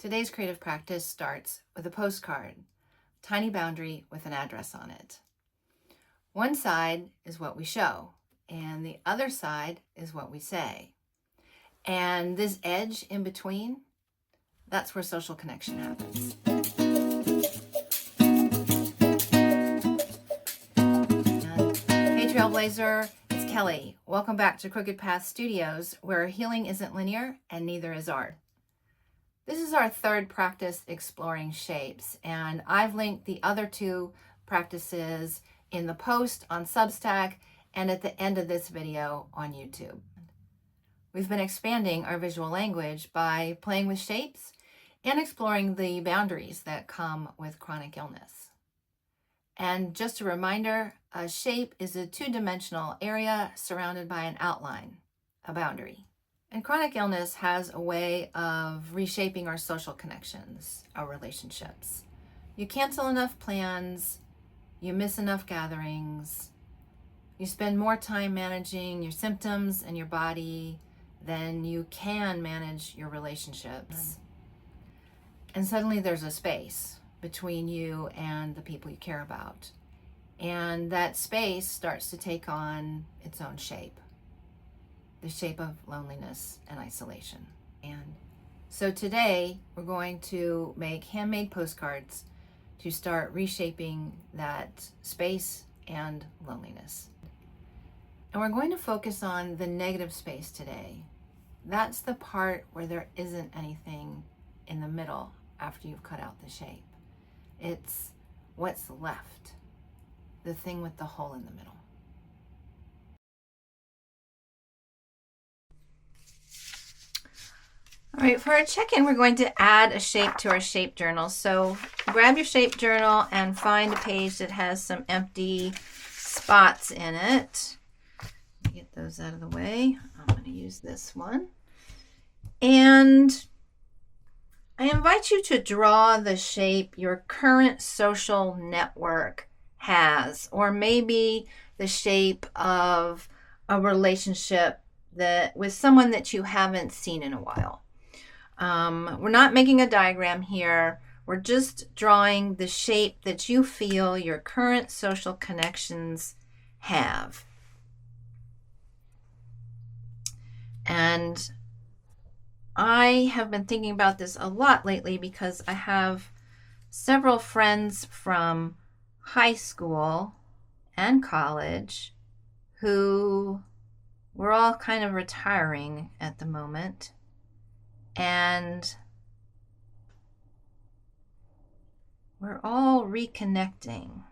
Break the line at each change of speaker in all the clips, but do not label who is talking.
Today's creative practice starts with a postcard, tiny boundary with an address on it. One side is what we show, and the other side is what we say. And this edge in between, that's where social connection happens. Hey Trailblazer, it's Kelly. Welcome back to Crooked Path Studios, where healing isn't linear and neither is art. This is our third practice exploring shapes, and I've linked the other two practices in the post on Substack and at the end of this video on YouTube. We've been expanding our visual language by playing with shapes and exploring the boundaries that come with chronic illness. And just a reminder, a shape is a two-dimensional area surrounded by an outline, a boundary. And chronic illness has a way of reshaping our social connections, our relationships. You cancel enough plans, you miss enough gatherings, you spend more time managing your symptoms and your body than you can manage your relationships. And suddenly there's a space between you and the people you care about. And that space starts to take on its own shape. The shape of loneliness and isolation. And so today we're going to make handmade postcards to start reshaping that space and loneliness. And we're going to focus on the negative space today. That's the part where there isn't anything in the middle after you've cut out the shape. It's what's left, the thing with the hole in the middle. All right, for our check-in, we're going to add a shape to our shape journal. So grab your shape journal and find a page that has some empty spots in it. Get those out of the way. I'm going to use this one. And I invite you to draw the shape your current social network has, or maybe the shape of a relationship that with someone that you haven't seen in a while. We're not making a diagram here. We're just drawing the shape that you feel your current social connections have. And I have been thinking about this a lot lately because I have several friends from high school and college who we're all kind of retiring at the moment. And we're all reconnecting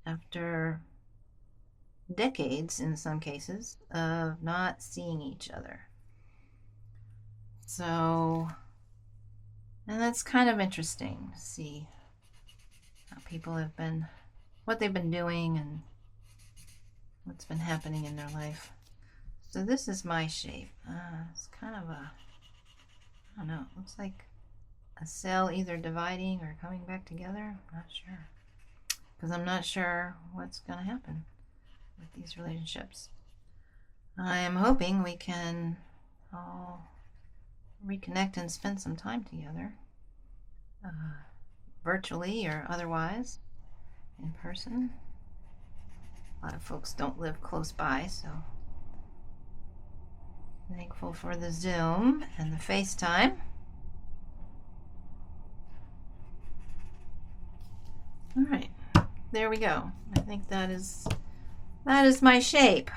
after decades, in some cases, of not seeing each other. So, and that's kind of interesting to see how people have been, what they've been doing and what's been happening in their life. So this is my shape. It's kind of a, I don't know, it looks like a cell either dividing or coming back together. I'm not sure. Because I'm not sure what's going to happen with these relationships. I am hoping we can all reconnect and spend some time together. Virtually or otherwise, in person. A lot of folks don't live close by, so thankful for the Zoom and the FaceTime. All right, there we go. I think that is my shape.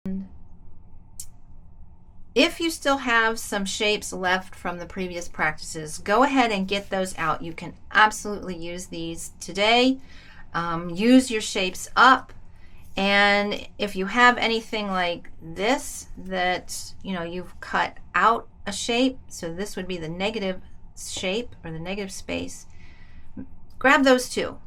And if you still have some shapes left from the previous practices, go ahead and get those out. You can absolutely use these today. Use your shapes up. And if you have anything like this that, you know, you've cut out a shape, so this would be the negative shape or the negative space, grab those too.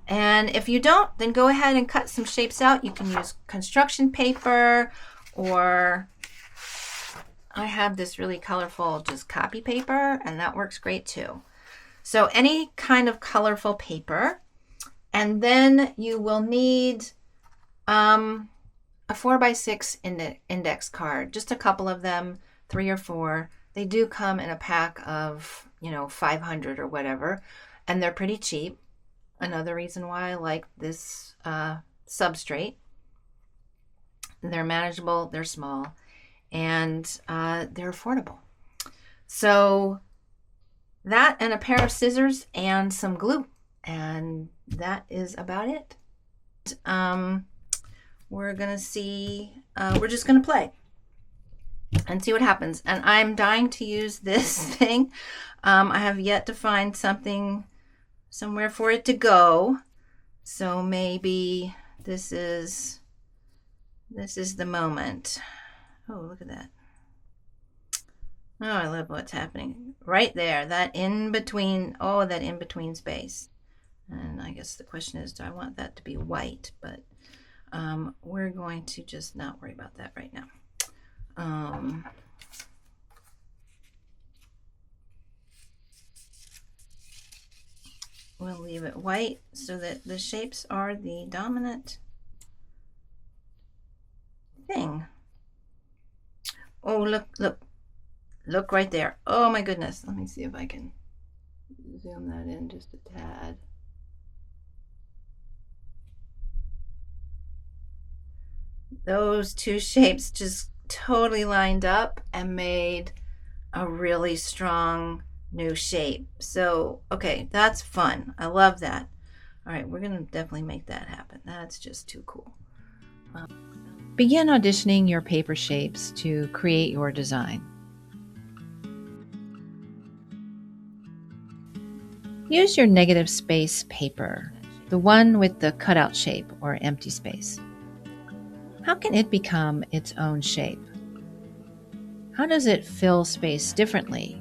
And if you don't, then go ahead and cut some shapes out. You can use construction paper, or I have this really colorful just copy paper, and that works great too. So any kind of colorful paper. And then you will need a 4x6 index card, just a couple of them, 3 or 4. They do come in a pack of, 500 or whatever, and they're pretty cheap. Another reason why I like this substrate. They're manageable, they're small, and they're affordable. So that and a pair of scissors and some glue, and that is about it. We're gonna see, we're just gonna play and see what happens. And I'm dying to use this thing. I have yet to find somewhere for it to go. So maybe this is the moment. Oh, look at that. Oh, I love what's happening right there. That in between space. And I guess the question is, do I want that to be white? But we're going to just not worry about that right now. We'll leave it white so that the shapes are the dominant thing. Oh, look right there. Oh my goodness. Let me see if I can zoom that in just a tad. Those two shapes just totally lined up and made a really strong new shape. So, okay, that's fun. I love that. All right, we're gonna definitely make that happen. That's just too cool. Begin auditioning your paper shapes to create your design. Use your negative space paper, the one with the cutout shape or empty space. How can it become its own shape? How does it fill space differently?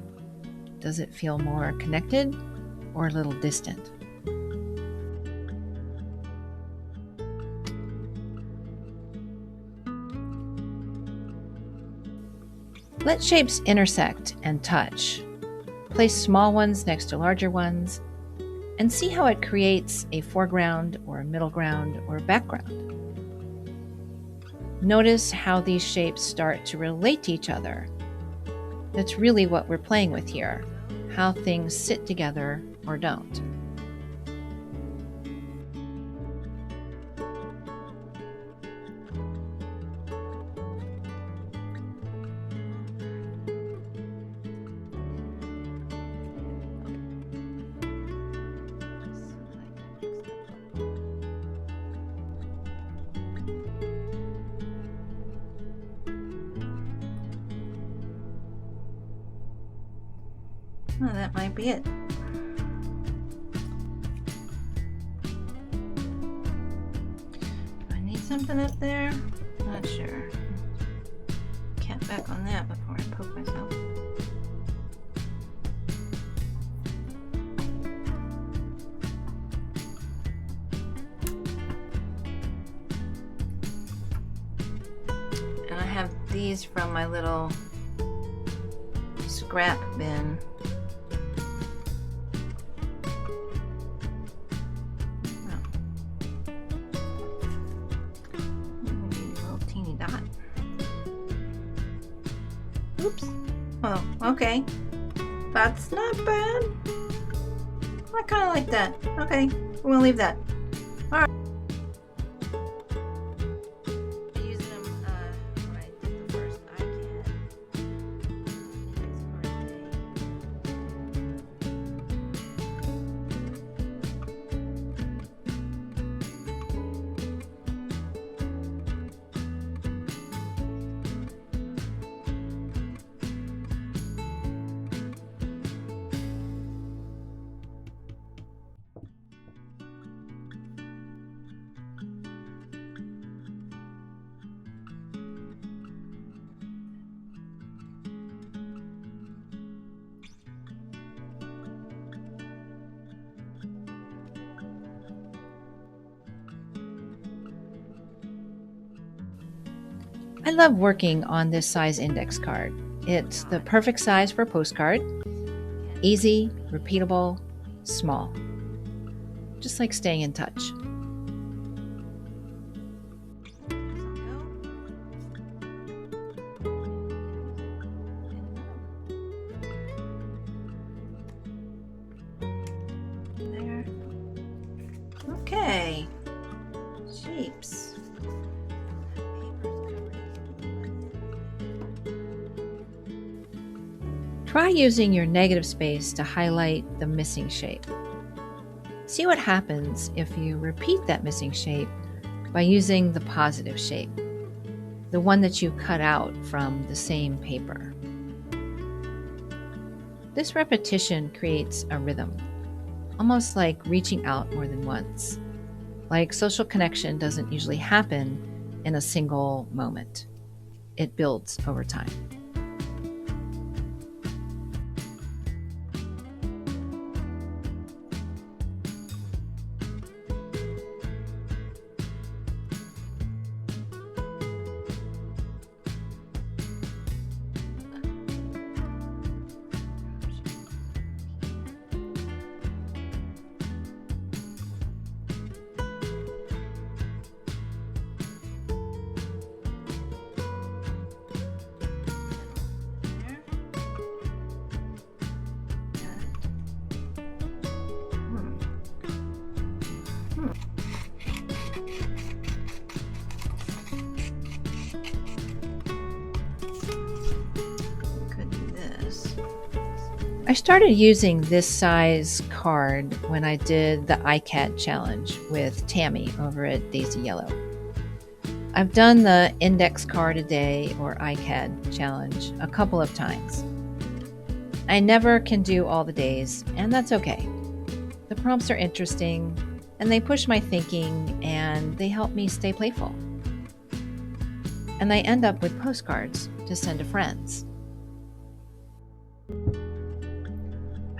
Does it feel more connected or a little distant? Let shapes intersect and touch. Place small ones next to larger ones and see how it creates a foreground or a middle ground or background. Notice how these shapes start to relate to each other. That's really what we're playing with here, how things sit together or don't. Well, that might be it. Do I need something up there? Not sure. Cap back on that before I poke myself. And I have these from my little scrap bin. Oops. Oh, okay. That's not bad. I kind of like that. Okay, we'll leave that. All right. Using them when I did the first I love working on this size index card. It's the perfect size for a postcard. Easy, repeatable, small. Just like staying in touch.
Try using your negative space to highlight the missing shape. See what happens if you repeat that missing shape by using the positive shape, the one that you cut out from the same paper. This repetition creates a rhythm, almost like reaching out more than once. Like social connection doesn't usually happen in a single moment. It builds over time. I started using this size card when I did the iCAD challenge with Tammy over at Daisy Yellow. I've done the index card a day or iCAD challenge a couple of times. I never can do all the days, and that's okay. The prompts are interesting, and they push my thinking, and they help me stay playful. And I end up with postcards to send to friends.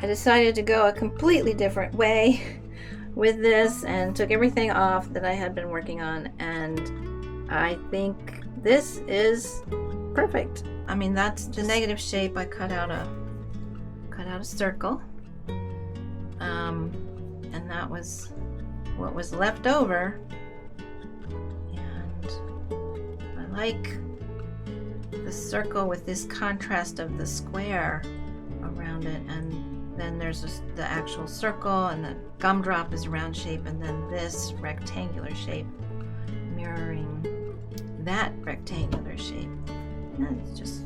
I decided to go a completely different way with this and took everything off that I had been working on, and I think this is perfect. I mean, that's the negative shape. I cut out a circle, and that was what was left over, and I like the circle with this contrast of the square around it, and then there's the actual circle, and the gumdrop is a round shape, and then this rectangular shape mirroring that rectangular shape. And it's just,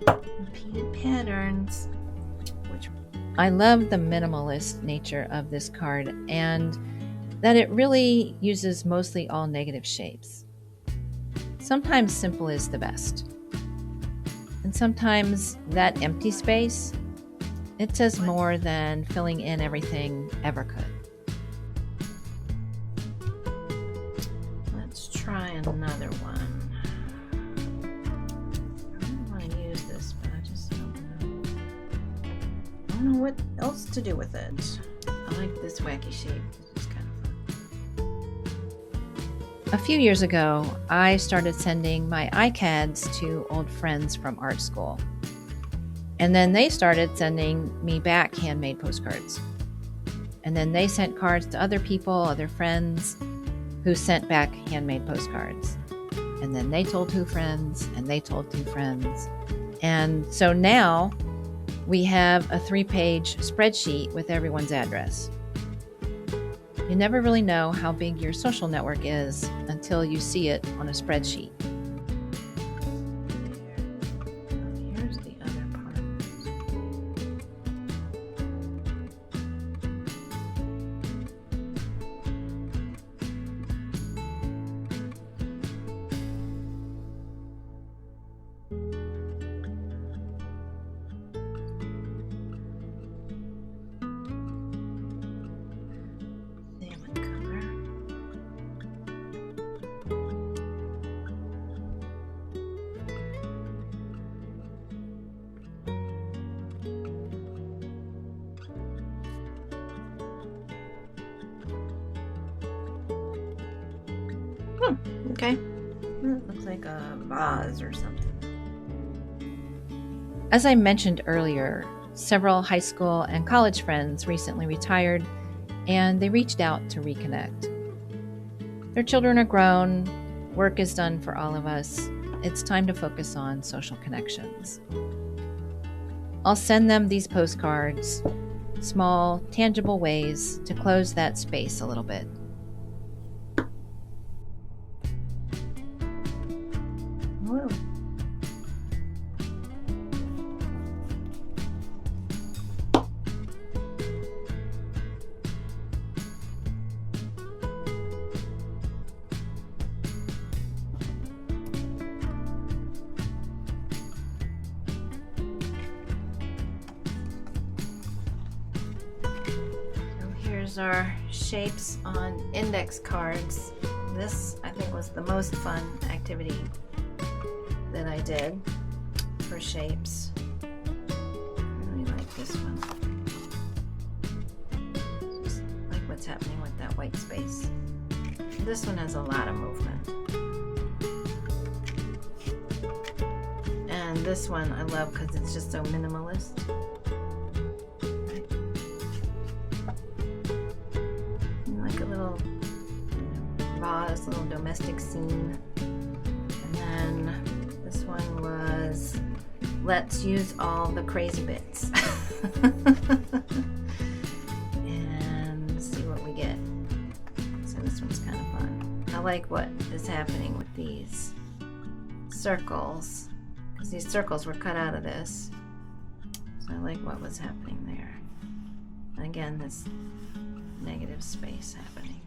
repeated patterns. I love the minimalist nature of this card, and that it really uses mostly all negative shapes. Sometimes simple is the best. And sometimes that empty space, it says more than filling in everything ever could. Let's try another one. I really want to use this, but I just don't know what else to do with it. I like this wacky shape. This is kind of fun. A few years ago, I started sending my iCADs to old friends from art school. And then they started sending me back handmade postcards. And then they sent cards to other people, other friends, who sent back handmade postcards. And then they told 2 friends, and they told 2 friends. And so now we have a 3-page spreadsheet with everyone's address. You never really know how big your social network is until you see it on a spreadsheet. Here's the other part. Okay. That looks like a vase or something. As I mentioned earlier, several high school and college friends recently retired, and they reached out to reconnect. Their children are grown, work is done for all of us. It's time to focus on social connections. I'll send them these postcards, small, tangible ways to close that space a little bit. Whoa. Here's our shapes on index cards. This, I think, was the most fun activity that I did for shapes. I really like this one. Just like what's happening with that white space. This one has a lot of movement. And this one I love because it's just so minimalist. Like a little vase, little domestic scene. And then this one was, let's use all the crazy bits. And see what we get. So this one's kind of fun. I like what is happening with these circles, because these circles were cut out of this. So I like what was happening there. And again, this negative space happening.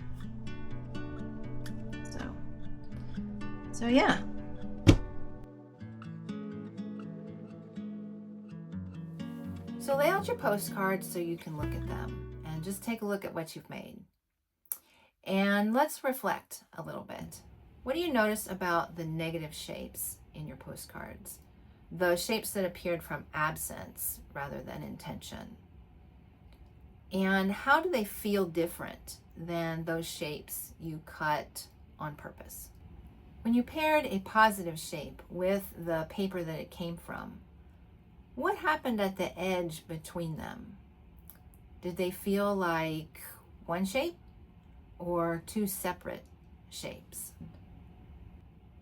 So yeah.
So lay out your postcards so you can look at them and just take a look at what you've made. And let's reflect a little bit. What do you notice about the negative shapes in your postcards? The shapes that appeared from absence rather than intention. And how do they feel different than those shapes you cut on purpose? When you paired a positive shape with the paper that it came from, what happened at the edge between them? Did they feel like one shape or two separate shapes?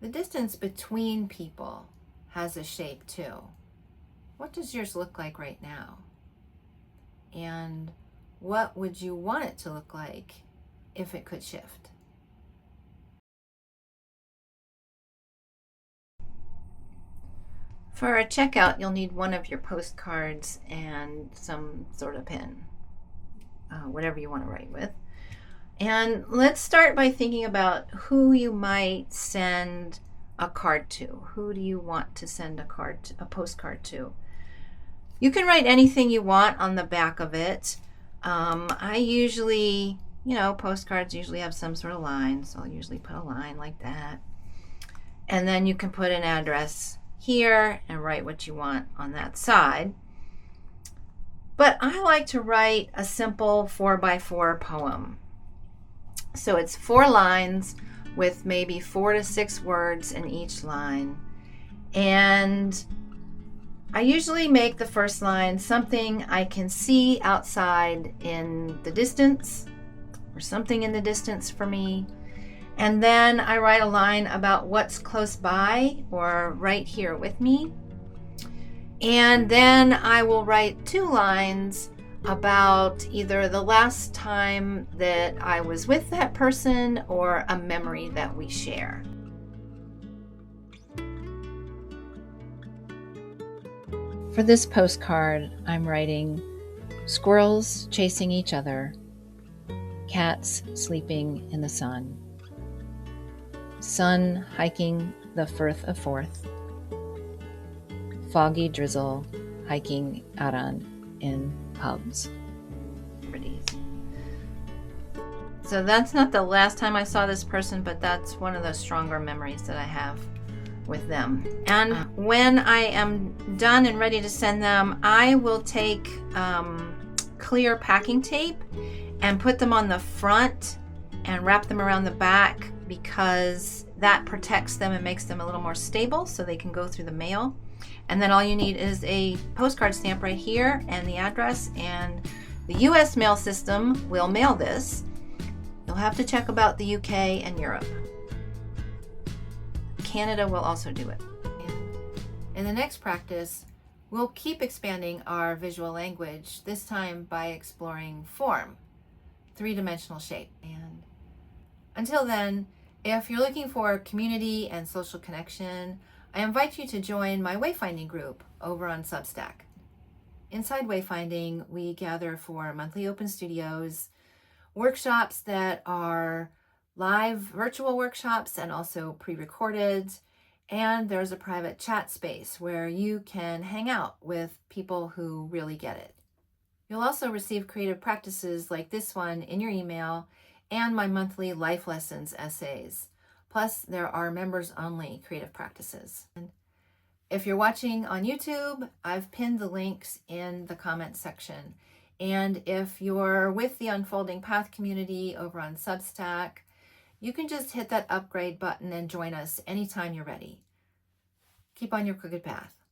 The distance between people has a shape too. What does yours look like right now? And what would you want it to look like if it could shift?
For a checkout, you'll need one of your postcards and some sort of pen, whatever you want to write with. And let's start by thinking about who you might send a card to. Who do you want to send a postcard to? You can write anything you want on the back of it. I usually, postcards usually have some sort of line, so I'll usually put a line like that. And then you can put an address here and write what you want on that side. But I like to write a simple 4x4 poem. So it's 4 lines with maybe 4 to 6 words in each line. And I usually make the first line something I can see outside in the distance, or something in the distance for me. And then I write a line about what's close by or right here with me. And then I will write 2 lines about either the last time that I was with that person or a memory that we share. For this postcard, I'm writing squirrels chasing each other, cats sleeping in the sun hiking the Firth of Forth, foggy drizzle hiking out on in pubs. So that's not the last time I saw this person, but that's one of the stronger memories that I have with them. And when I am done and ready to send them, I will take clear packing tape and put them on the front and wrap them around the back, because that protects them and makes them a little more stable so they can go through the mail. And then all you need is a postcard stamp right here and the address, and the US mail system will mail this. You'll have to check about the UK and Europe. Canada will also do it.
In the next practice, we'll keep expanding our visual language, this time by exploring form, 3-dimensional shape. And until then, if you're looking for community and social connection, I invite you to join my wayfinding group over on Substack. Inside Wayfinding, we gather for monthly open studios, workshops that are live virtual workshops and also pre-recorded, and there's a private chat space where you can hang out with people who really get it. You'll also receive creative practices like this one in your email and my monthly life lessons essays. Plus, there are members-only creative practices. And if you're watching on YouTube, I've pinned the links in the comments section. And if you're with the Unfolding Path community over on Substack, you can just hit that upgrade button and join us anytime you're ready. Keep on your crooked path.